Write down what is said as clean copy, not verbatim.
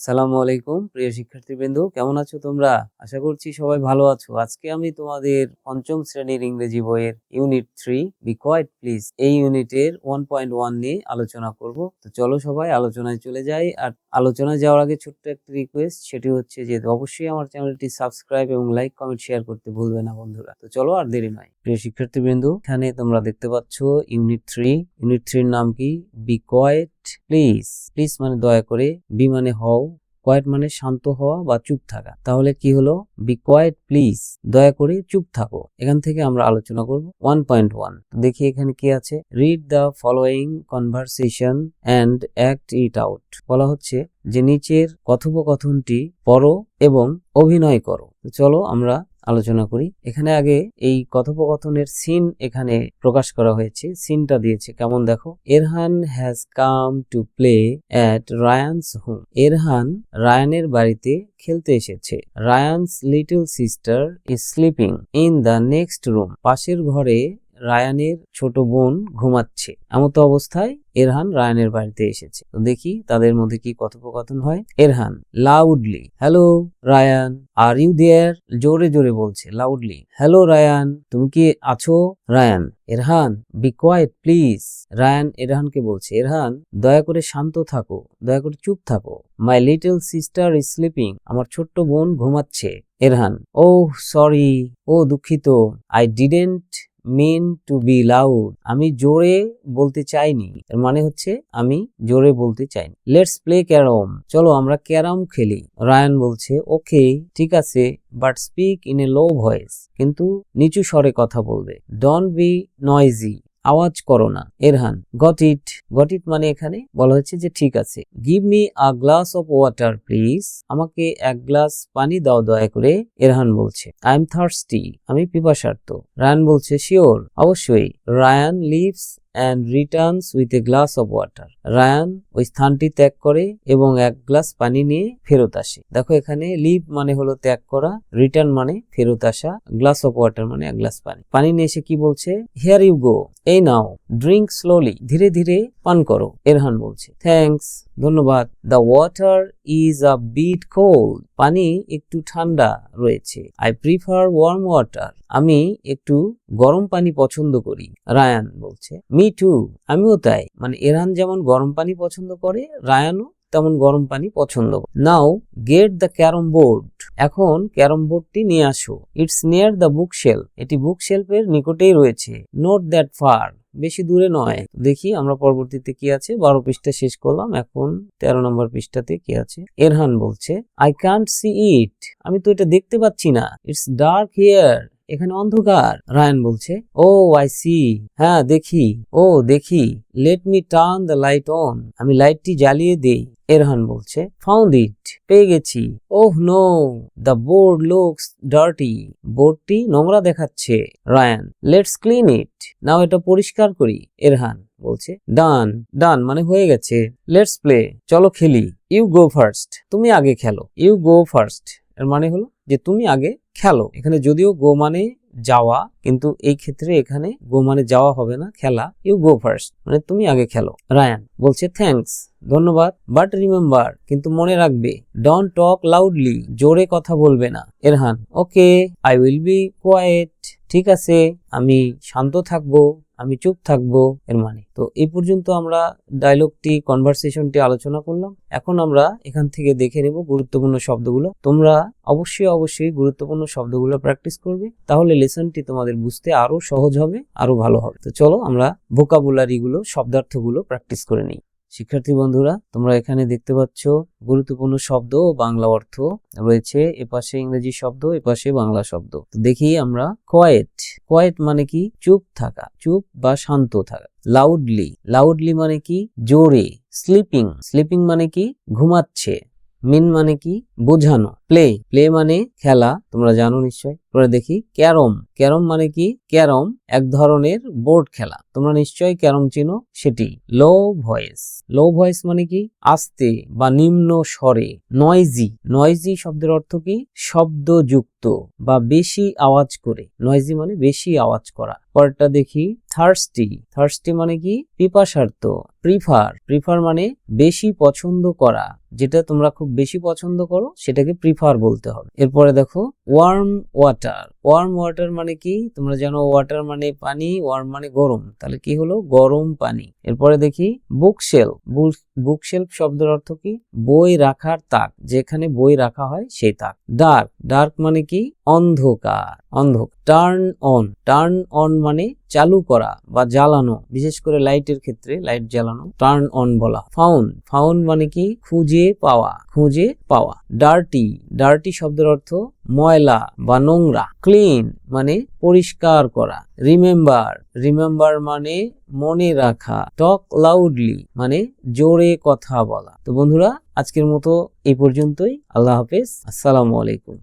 আসসালামু আলাইকুম প্রিয় শিক্ষার্থীবৃন্দ, কেমন আছো তোমরা? আশা করছি সবাই ভালো আছো। আজকে আমি তোমাদের পঞ্চম শ্রেণীর ইংরেজি বইয়ের ইউনিট 3 বি কোয়াইট প্লিজ এই ইউনিটের 1.1 নিয়ে আলোচনা করব। তো চলো সবাই আলোচনায় চলে যাই। আর আলোচনায় যাওয়ার আগে ছোট্ট একটা রিকোয়েস্ট, সেটি হচ্ছে যে অবশ্যই আমার চ্যানেলটি সাবস্ক্রাইব এবং লাইক কমেন্ট শেয়ার করতে ভুলবে না বন্ধুরা। তো চলো আর দেরি নয়। প্রিয় শিক্ষার্থীবৃন্দ, এখানে তোমরা দেখতে পাচ্ছ ইউনিট 3 নাম কি? B quiet please. প্লিজ মানে দয়া করে, বি মানে হও, কোয়াইট মানে শান্ত হওয়া বা চুপ থাকা। তাহলে কি হলো? বি কোয়াইট প্লিজ, দয়া করে চুপ থাকো। এখান থেকে আমরা আলোচনা করব 1.1। দেখি এখানে কি আছে। Read the following conversation and act it out. বলা হচ্ছে যে নিচের কথোপকথনটি পড়ো এবং অভিনয় করো। চলো আমরা আলোচনা করি। এখানে আগে এই কথোপকথনের সিন এখানে প্রকাশ করা হয়েছে। সিনটা দিয়েছে কেমন দেখো। Erhan has come to play at Ryan's home. Erhan রায়ানের বাড়িতে খেলতে এসেছে। Ryan's little sister is sleeping in the next room. পাশের ঘরে রায়ানের ছোট বোন ঘুমাচ্ছে। এমতো অবস্থায় এরহান রায়ানের বাড়িতে এসেছে। তো দেখি তাদের মধ্যে কি কথোপকথন হয়। Erhan loudly, hello Ryan, are you there? জোরে জোরে বলছে, লাউডলি, হ্যালো রায়ান, তুমি কি আছো? Ryan, Erhan be quiet please. Ryan এরহানকে বলছে, এরহান দয়া করে শান্ত থাকো, দয়া করে চুপ থাকো। My little sister is sleeping, আমার ছোট্ট বোন ঘুমাচ্ছে। এরহান, ও সরি, ও দুঃখিত, I didn't mean to be loud, আমি জোরে বলতে চাইনি। এর মানে হচ্ছে আমি জোরে বলতে চাইনি। লেটস প্লে ক্যারম, চলো আমরা ক্যারম খেলি। রায়ান বলছে, ওকে ঠিক আছে, but speak in a low voice, কিন্তু নিচু স্বরে কথা বলবে। ডোন্ট বি নয়েজি, আওয়াজ করো না। এরহান, গট ইট। গট ইট মানে এখানে বলা হচ্ছে যে ঠিক আছে। Give me a glass of water please, আমাকে এক গ্লাস পানি দাও দয়া করে। এরহান বলছে, আই এম থার্স্টি, আমি পিপাসার্ত। রায়ান বলছে, শিওর, অবশ্যই। Ryan leaves and returns with a glass of water. Ryan ওই স্থানটি ত্যাগ করে এবং এক গ্লাস পানি নিয়ে ফেরত আসে। দেখো এখানে লিভ মানে হলো ত্যাগ করা, রিটার্ন মানে ফেরত আসা, গ্লাস অফ ওয়াটার মানে এক গ্লাস পানি। পানি নিয়ে এসে কি বলছে? হিয়ার ইউ গো, এই নাও, ড্রিঙ্ক স্লোলি, ধীরে ধীরে পান করো। এরহান বলছে, থ্যাঙ্কস, ধন্যবাদ। The water is a bit cold, পানি একটু ঠান্ডা রয়েছে। আই প্রিফার ওয়ার্ম ওয়াটার, আমি একটু গরম পানি পছন্দ করি। রায়ান বলছে, মি টু, আমিও তাই। মানে এরহান যেমন গরম পানি পছন্দ করে, রায়ানও তেমন গরম পানি পছন্দ করে। নাও গেট দ্য ক্যারম বোর্ড, এখন ক্যারম বোর্ডটি নিয়ে আসো। It's near the book shelf, এটি বুক শেলফের নিকটেই রয়েছে। নোট দ্যাট ফার, বেশি দূরে নয়। দেখি আমরা পরবর্তীতে কি আছে। 12 পৃষ্ঠা শেষ করলাম, এখন 13 নম্বর পৃষ্ঠাতে কি আছে। এরহান বলছে, আই কান্ট সি ইট, আমি তো এটা দেখতে পাচ্ছি না। ইটস ডার্ক হিয়ার, এখানে অন্ধকার। রায়ান বলছে, ও আই সি, হ্যাঁ দেখি, ও দেখি। Let me turn the light on, আমি লাইটটি জ্বালিয়ে দেই। এরহান বলছে, ফাউন্ড ইট, পেয়ে গেছি। Oh no, the board looks dirty, বোর্ডটি নোংরা দেখাচ্ছে। Ryan, let's clean it, now এটা পরিষ্কার করি। এরহান বলছে, ডান। ডান মানে হয়ে গেছে। লেটস প্লে, চলো খেলি। ইউ গো ফার্স্ট, তুমি আগে খেলো। ইউ গো ফার্স্ট এর মানে হলো যে তুমি আগে খেলো। এখানে যদিও গো মানে যাওয়া, কিন্তু এই ক্ষেত্রে এখানে গো মানে যাওয়া হবে না, খেলা। ইউ গো ফার্স্ট মানে তুমি আগে খেলো। রায়ান বলছে, থ্যাঙ্কস, ধন্যবাদ। বাট রিমেম্বার, কিন্তু মনে রাখবে। ডোন্ট টক লাউডলি, জোরে কথা বলবে না। এরহান, ওকে, আই উইল বি কোয়েট, ঠিক আছে, আমি শান্ত থাকবো, আমি চুপ থাকবো। এর মানে তো এই পর্যন্ত আমরা ডায়লগটি, কনভারসেশনটি আলোচনা করলাম। এখন আমরা এখান থেকে দেখে নেব গুরুত্বপূর্ণ শব্দগুলো। তোমরা অবশ্যই গুরুত্বপূর্ণ শব্দগুলো প্র্যাকটিস করবে, তাহলে লেসনটি তোমাদের বুঝতে আরো সহজ হবে, আরো ভালো হবে। তো চলো আমরা ভোকাবুলারি গুলো, শব্দার্থগুলো প্র্যাকটিস করে নিই। শিক্ষার্থী বন্ধুরা, তোমরা এখানে দেখতে পাচ্ছ গুরুত্বপূর্ণ শব্দ ও বাংলা অর্থ রয়েছে। এপাশে ইংরেজি শব্দ, এপাশে বাংলা শব্দ। তো দেখি আমরা। কোয়েট, কোয়েট মানে কি? চুপ থাকা, চুপ বা শান্ত থাকা। লাউডলি, লাউডলি মানে কি? জোরে। স্লিপিং, স্লিপিং মানে কি? ঘুমাচ্ছে। মিন মানে কি? বোঝানো। প্লে, প্লে মানে খেলা, তোমরা জানো নিশ্চয়। পরে দেখি ক্যারম। ক্যারম মানে কি? ক্যারম এক ধরনের বোর্ড খেলা, তোমরা নিশ্চয়ই ক্যারম চিনো, সেটি। লো ভয়েস। লো ভয়েস মানে কি? আস্তে বা নিম্ন স্বরে। নয়েজি। নয়েজি শব্দের অর্থ কি? শব্দযুক্ত বা বেশি আওয়াজ করে। নয়েজি মানে বেশি আওয়াজ করা। পরেরটা দেখি থার্স্টি। থার্স্টি মানে কি? পিপাসার্ত। প্রিফার। প্রিফার মানে বেশি পছন্দ করা, যেটা তোমরা খুব বেশি পছন্দ করো সেটাকে প্রিফার বলতে হবে। এরপরে দেখো ওয়ার্ম ওয়াটার। ওয়ার্ম ওয়াটার মানে কি? তোমরা জানো ওয়াটার মানে পানি, ওয়ার্ম মানে গরম, তাহলে কি হলো? গরম পানি। এরপরে দেখি বুকশেলফ। বুকশেলফ শব্দের অর্থ কি? বই রাখার তাক, যেখানে বই রাখা হয় সেই তাক। ডার্ক। ডার্ক মানে কি? অন্ধকার। অন্ধকার। Turn on. টার্ন অন মানে চালু করা বা জ্বালানো, বিশেষ করে লাইটের ক্ষেত্রে লাইট জ্বালানো টার্ন অন বলা। ফাউন্ড। ফাউন্ড মানে কি? খুঁজে পাওয়া। খুঁজে পাওয়া। ডার্টি। ডার্টি শব্দের অর্থ ময়লা বা নোংরা। ক্লিন মানে পরিষ্কার করা। রিমেম্বার। রিমেম্বার মানে মনে রাখা। টক লাউডলি মানে জোরে কথা বলা। তো বন্ধুরা, আজকের মতো এই পর্যন্তই। আল্লাহ হাফেজ। আসসালামু আলাইকুম।